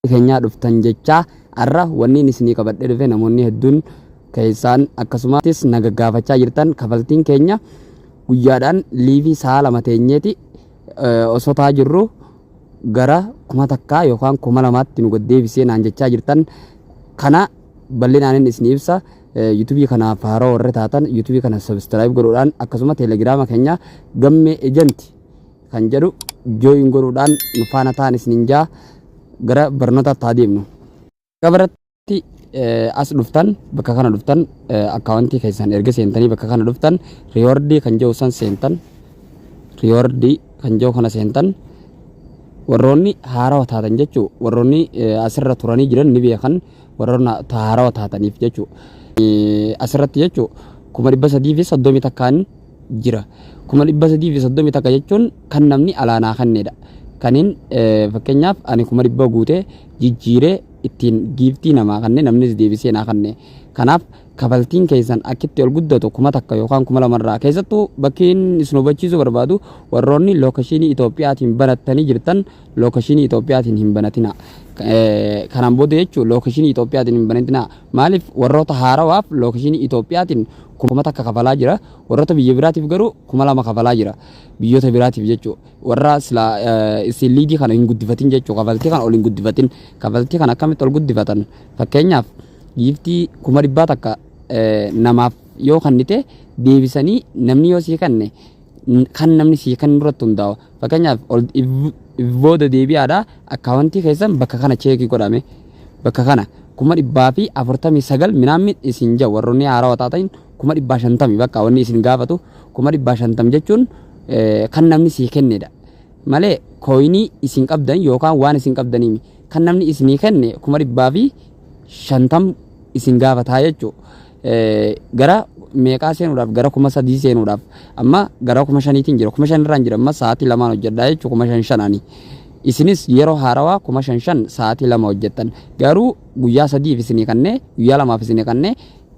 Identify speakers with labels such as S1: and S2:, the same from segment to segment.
S1: keenyaa dhuftan jecha arra wanni isinii qabadhee dhufe namoonni hedduun keessaan akkasumas nagaggaafachaa jirtan kafaltiin keenya guyyaadhaan liivii sa'a lama teenyeeti osoo taa jirru gara 1000 yookaan 2000tti nu gaddeebisee naan jechaa jirtan kana bal'inaan isinii ibsa. YouTube kana faaroo warra taatan YouTube kana subscribe godhuudhaan akkasuma Telegram keenya gamme agent kan jedhu join godhuudhaan nu faana ta'an isiniin jaa gara barnoota tadeemnu. Gabaratti as dhuftan bakka kana dhuftan akkaawuntii keessan erga seentanii bakka kana dhuftan reward kan jedhu san seentan reward kan jedhu kana seentan warroonni haarawaa taatan jechuu warroonni asirra turanii jiran ni beekan warroonni haarawaa taataniif jechuu asirratti jechuu 330 takkaan jira 330 takka jechuun kan namni alaanaa kannedha kaniin fakkeenyaaf ani 100 guutee jijjiiree ittiin giiftii namaa kanne namnis deebisee naa kanne kanaaf kafaltiin keessan akkitti ol guddatu 1000 yookaan 2000 irraa keessattuu bakkiin isin hubachiisuu barbaadu warroonni lookashinii Itoophiyaatiin banattanii jirtan lookashinii Itoophiyaatiin hin banatina kanaan booda jechuun lookashinii Itoophiyaatiin hin banatina maaliif warroota haarawaaf lookashinii Itoophiyaatiin 1000 kafalaa jira warroota biyya biraatiif garuu 2000 kafalaa jira biyyoota biraatiif jechuun warra isin liidii kana hin guddifatin jechuun kafaltii kana ol hin guddifatin kafaltii kana akkamitti ol guddifatan fakkeenyaaf giiftii 100 takka namaaf yoo kannite deebisanii namni yoo sii kanne kan namni sii kan irratti hundaa'u fakkeenyaaf booda deebi'aadha akkaawuntii keessan bakka kana cheekii godhame bakka kana 149 minamni isin jaa warroonni haarawaa taatan 150 bakka wanni isin gaafatu 150 jechuun kan namni sii kennedha malee kooyinii isin qabdan yookaan waan isin qabdanii kan namni isinii kenne 150 isin gaafataa jechuudha. Gara meeqaa seenuudhaaf gara 3000 seenuudhaaf amma gara 5000tiin jira 5000 irraan jira amma sa'aatii 2 hojjedhaa jechuudha 5000 isinis yeroo haarawaa 5000 sa'aatii 2 hojjettan garuu guyyaa 3 isinii kannee guyyaa 2 isinii kannee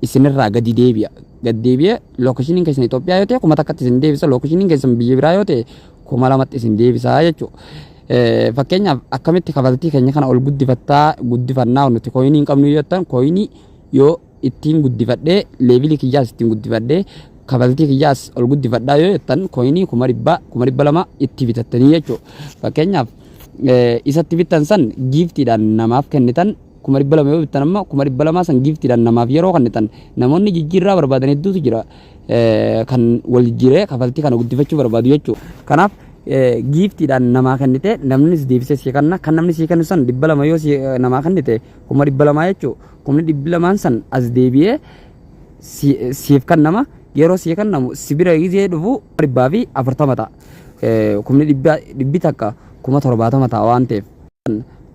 S1: isinirraa gadi deebi'e lookashiniin keessan Itoophiyaa yoo ta'e 1000tti isin deebisa lookashiniin keessan biyya biraa yoo ta'e 2000tti isin deebisa jechuudha. Fakkeenyaaf akkamitti kafaltii keenya kana ol guddifannaa nuti kooyinii hin qabnu yoo ta'an kooyinii yoo ittiin guddifadhee leevilii kiyyaas ittiin guddifadhee kafaltii kiyyaas ol guddifadhaa yoo ta'an kooyinii 200 itti bitattanii jechuudha. Fakkeenyaaf isatti bitan san giiftiidhaan namaaf kennitan 200 yoo bitan amma 200 san giiftiidhaan namaaf yeroo kennitan namoonni jijjiirraa barbaadan hedduutu jira kan wal jijjiiree kafaltii kana guddifachuu barbaadu jechuudha. Kanaaf giiftiidhaan namaa kennite namnis deebisee sii kanna kan namni sii kennu san 200 yoo namaa kennite 200 jechuudha. 200 san as deebi'ee siif kannama yeroo sii kannamu sibira gizee dhufu 140 ta'a. 100 takka 70 ta'a waan ta'eef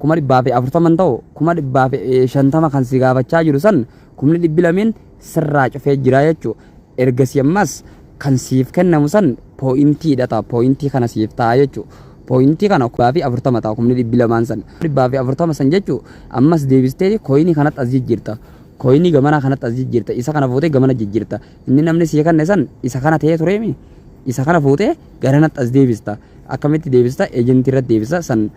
S1: 140 ta'u 150 kan si gaafachaa jiru san 200 sirraa cufee jira jechuudha. Ergasii ammas kan siif kennamu san poointiidha ta'a poointii kana siif ta'a jechuudha. Poointii kana 40 ta'a 200 san 40 san jechuudha ammas deebistee kooyinii kanatti as jijjiirta kooyinii gamana kanatti as jijjiirta isa kana fuutee gamana jijjiirta inni namni sii kenne san isa kana ta'ee tureemi isa kana fuutee garanatti as deebista akkamitti deebista ejentii irratti deebista san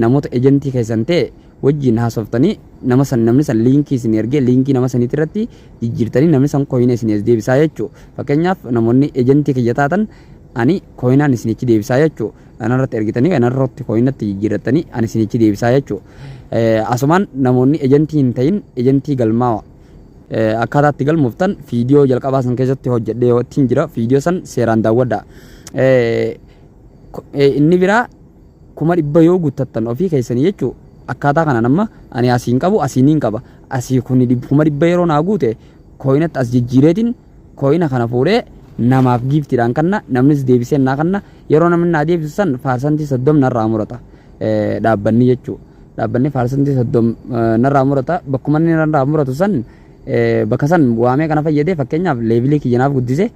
S1: namoota ejentii keessan ta'e wajjin haasoftanii nama san namni san liinkii isin ergee liinkii nama saniitti irratti jijjiirtanii namni san kooyinii isin as deebisaa jechuudha. Fakkeenyaaf namoonni ejentii kiyya taatan ani kooyinaan isinichi deebisaa jechuudha. Anarratti ergitanii anarratti kooyinatti jijjiirratanii ani isinichi deebisaa jechuudha. Asumaan namoonni ejentii hin ta'in ejentii galmaawa akkaataatti galmooftan viidiyoo jalqabaa san keessatti hojjedhee ittiin jira viidiyoo san seeraan daawwadhaa. Inni biraa 100 yoo guuttattan ofii keessanii jechuudha. Akkaataa kanaan amma ani asiin qabu asiiniin qaba asii kun 100 yeroo naa guute kooyinatti as jijjiireetiin kooyina kana fuudhee namaaf giiftiidhaan kanna namnis deebisee naa kanna yeroo namni naa deebisu san faarsantii 30 narraa murata dhaabbanni jechuudha. Dhaabbanni faarsantii 30 narraa murata bakkuma inni narraa muratu san bakka san waamee kana fayyadee fakkeenyaaf leevilii kiyyanaaf guddisee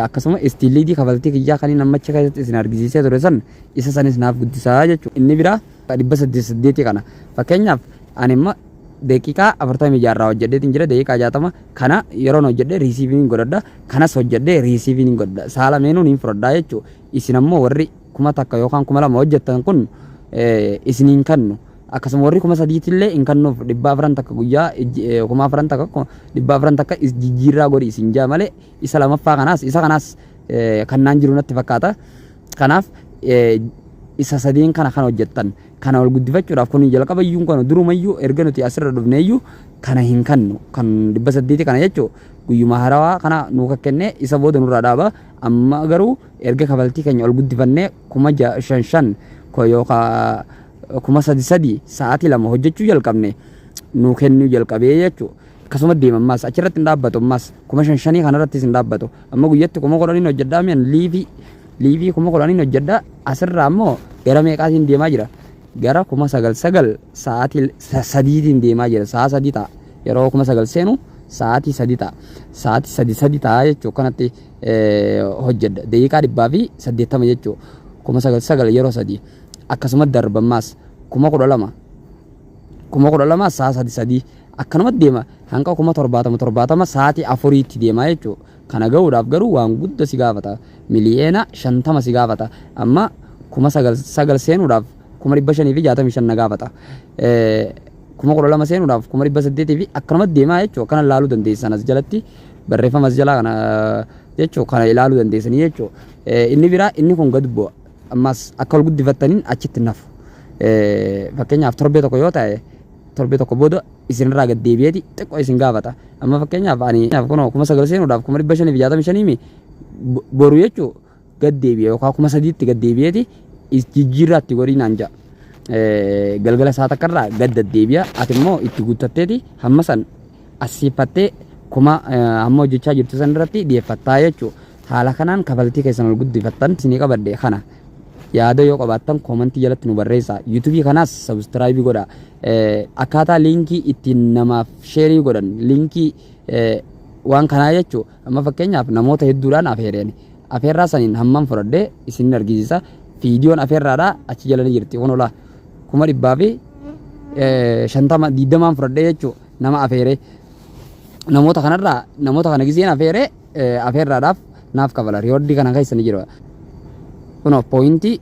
S1: akkasuma istiiliidii kafaltii kiyyaa kan namacha keessatti isin argisiisee ture san isa sanis naaf guddisaa jechuudha. Inni biraa 888 kana fakkeenyaaf ani immoo daqiiqaa 46 irraa hojjedheetiin jira daqiiqaa 60 kana yeroon hojjedhee riisiiviin godhadha kanas hojjedhee riisiiviin godhadha saala meenuun hin fudhadhaa jechuudha. Isin ammoo warri 1000 yookaan 2000 hojjettan kun isiniin kannu akkasuma warri 3,000 illee hin kennuuf 400 takka guyyaa 400 takka 400 takka jijjiirraa godhi isin jaa malee isa lamaffaa kanaas isa kanaas kannaan jiru natti fakkaata. Kanaaf isa sadiin kana kan hojjettan kana wal guddifachuudhaaf kun jalqaba iyyuu kan durumayyuu erga nuti asirra dhufneeyyuu kana hin kannu kan 800 kana jechuu guyyuma harawaa kana nuuka kennee isa booda nurraa dhaaba. Amma garuu erga kafaltii keenya ol guddifannee 5,500 yookaan 3,300 sa'aatii 2 hojjechuu jalqabne nuu kennuu jalqabee jechuu akkasuma deemammaas achirratti hin dhaabbatu ammaas 5,500 kanarrattis hin dhaabbatu amma guyyatti 10,000 hojjedhaa mi'an liivii 10,000 hojjedhaa asirraa ammoo gara meeqaatiin deemaa jira gara 9,900 sa'aatii 3tiin deemaa jira sa'a 3 ta'a yeroo 9,900 seenu sa'aatii 3 ta'a sa'aatii 3 ta'a jechuu kanatti hojjedha daqiiqaa 180 jechuu 9,900 yeroo 3 akkasuma darbammaas 12,000 sa'a 3 akkanuma deema hanga 70,000 sa'aatii 4tti deema jechuu kana ga'uudhaaf garuu waan guddaa si gaafata miliyeena 50 si gaafata amma 9,900 seenuudhaaf 565 na gaafata 12,000 seenuudhaaf 800 fi akkanuma deema jechuu kana ilaaluu dandeessan as jalatti barreeffama as jalaa kana jechuu kana ilaaluu dandeessanii jechuu inni biraa inni kun gad bu'a ammas akka wal guddifattaniin achitti nafu fakkeenyaaf torbee tokko yoo ta'e torbee tokko booda isinirraa gad deebi'eeti xiqqoo isin gaafata amma fakkeenyaaf ani kunoo 9,900 seenuudhaaf 565 boru jechuu gad deebi'e yookaan 3,000tti gad deebi'eeti jijjiirraatti godhiin anja galgala isaa takkarraa gad deddeebi'a ati immoo itti guuttatteeti hamma san asiifattee hamma hojjechaa jirtu san irratti dhiyeeffattaa jechuu haala kanaan kafaltii keessan ol guddifattan isinii qabadde kana yaada yoo qabaattan koomentii jalatti nu barreessaa yuutuubii kanaas sabskraayibii godhaa akkaataa liinkii ittiin namaaf sheerii godhan liinkii waan kanaa jechuu amma fakkeenyaaf namoota hedduudhaan afeerraa saniin hamman fudhadhee isin argisiisa viidiyoon afeerraadhaa achi jala ni jirti kun olaa 1,250 fudhadhee jechuu nama afeeree namoota kanarraa namoota kana giseen afeeree afeerraadhaaf naaf kafala riyoordii kana keessa ni jira kuno pooyintii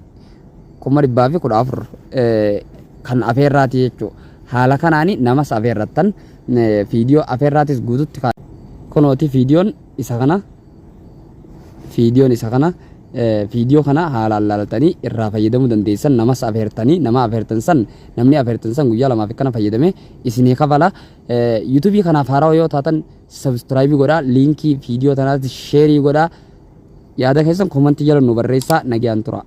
S1: 1,214 kan afeerraati jechuu haala kanaani namas afeerrattan viidiyoo afeerraatis guututti kunooti viidiyoon isa kana viidiyoo kana haalaan laalatanii irraa fayyadamuu dandeessan namas afeertanii nama afeertan san namni afeertan san guyyaa lamaaf kana fayyadame isinii kafala yuutuubii kanaaf haaraa yoo taatan sabskraayibii godhaa liinkii viidiyoo tanaatti sheerii godhaa yaada keessan koomentii jala nu barreessaa nagaan tura.